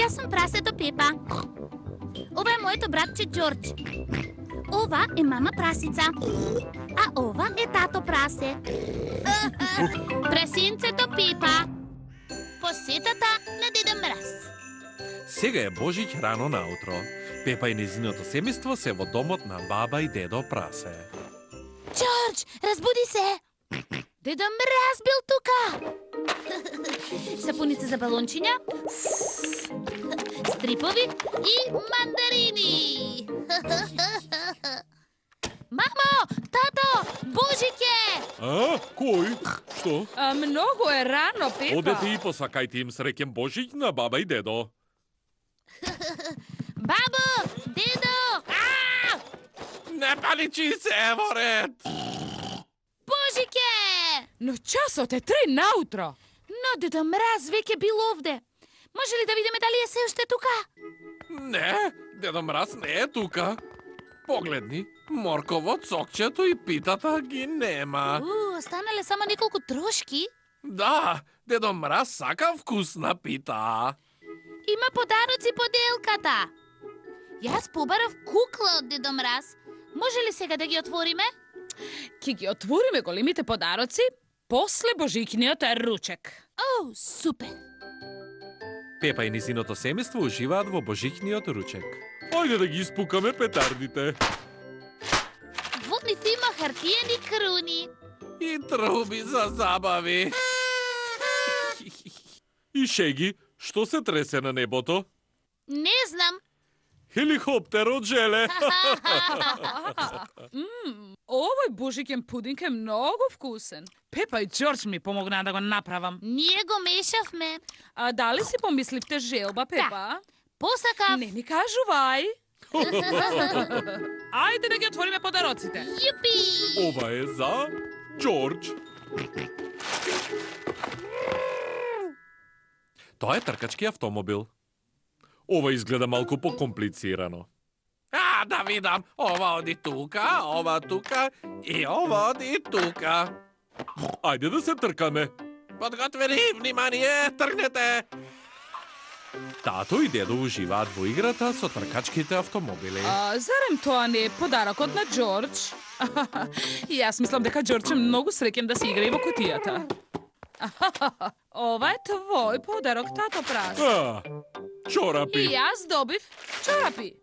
Јас сум прасето Пепа. Ова е моето братче Џорџ. Ова е мама прасица. А ова е тато прасе. Прасинцето Пепа. Посетата на Дедо Мраз. Сега е Божиќ рано наутро. Пепа и незиното семејство се во домот на баба и дедо Прасе. Џорџ, разбуди се! Дедо Мраз бил тука! Сапуница за балончиња, стрипови и мандарини! Мамо, тато, Божиќ е! А, кој? Што? Многу е рано, Пепа. Одете и посакајте им среќен Божиќ на баба и дедо. Бабо, дедо! Не паничи се, во ред! Божиќ е! Но часот е 3 наутро. Но Дедо Мраз веќе бил овде. Може ли да видиме дали е се уште тука? Не, Дедо Мраз не е тука. Погледни, морково, цокчето и питата ги нема. Останале само неколку трошки. Да, Дедо Мраз сака вкусна пита. Има подароци поделката. Јас побарав кукла од Дедо Мраз. Може ли сега да ги отвориме? Ки ги отвориме големите подароци после Божикниот ручек. О, супер! Пепа и низиното семејство уживаат во Божиќниот ручек. Ајде да ги испукаме петардите. Во нив има хартиени круни. И труби за забави. И шеги, што се тресе на небото? Не знам. Хеликоптер од желе. Овој божиќен пудинг е многу вкусен. Пепа и Џорџ ми помогнаа да го направам. Ние го мешавме. А дали си помисливте желба, Пепа? Посакав. Не ми кажувај. Ајде да ги отвориме подароците. Јупи! Ова е за Џорџ. Тоа е тркачки автомобил. Ова изгледа малку покомплицирано. Да видам, ова оди тука, ова тука и ова оди тука. Ајде да се тркаме. Подготвени, внимание, тргнете! Тато и дедо уживаат во играта со тркачките автомобили. Зарем тоа не е подарокот на Џорџ? Јас мислам дека Џорџ е многу среќен да се игра и во кутијата. Ова е твој подарок, тато Прас. Чорапи. И јас добив чорапи.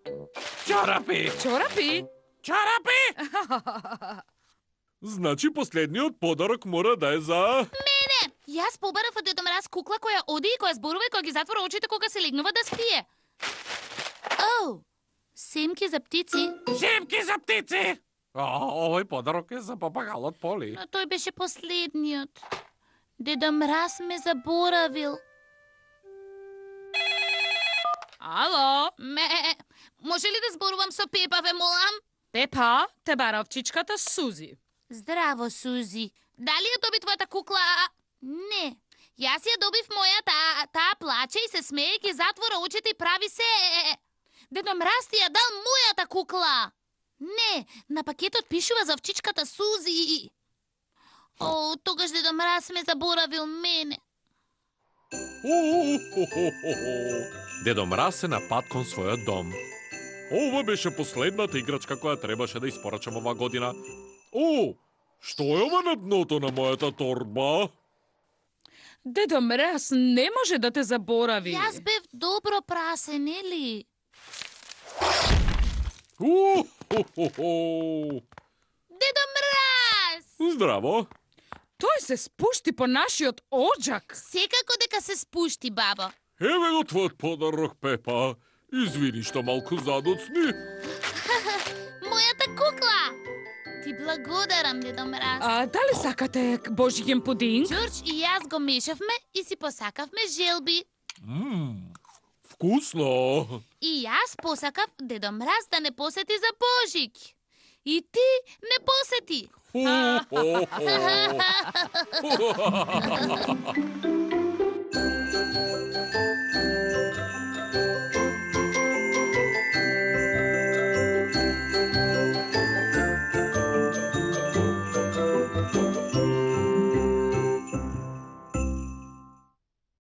Чорапи. Чорапи? Чорапи! Значи последниот подарок мора да е за... Мене! Јас побарав од Дедо Мраз кукла која оди и која зборува и која ги затвора очите кога се легнува да спие. Оу! Семки за птици. Семки за птици! Овој подарок е за папагалот Поли. Но тој беше последниот. Дедо Мраз ме заборавил. Ало? Може ли да зборувам со Пепа, ве молам? Пепа, те бара овчичката Сузи. Здраво, Сузи. Дали ја доби твојата кукла? Не. Јас ја добив мојата. Таа плаче и се смее, ги затвора очите и прави се. Дедо Мраз ти ја дал мојата кукла. Не, на пакетот пишува за овчичката Сузи. О, тогаш Дедо Мраз ме заборавил мене. Дедо Мраз е на пат кон својот дом. Ова беше последната играчка која требаше да испорачам оваа година. Што е ова на дното на мојата торба? Дедо Мраз не може да те заборави. Јас бев добро прасе, нели? Дедо Мраз! Здраво! Тој се спушти по нашиот оџак. Секако дека се спушти, баба. Еве го твојот подарок, Пепа. Извини што малку задоцни. Мојата кукла! Ти благодарам, Дедо Мраз. Дали сакате божиќен пудинг? Џорџ и јас го мешавме и си посакавме желби. Вкусно! И јас посакав Дедо Мраз да не посети за Божиќ. И ти не посети.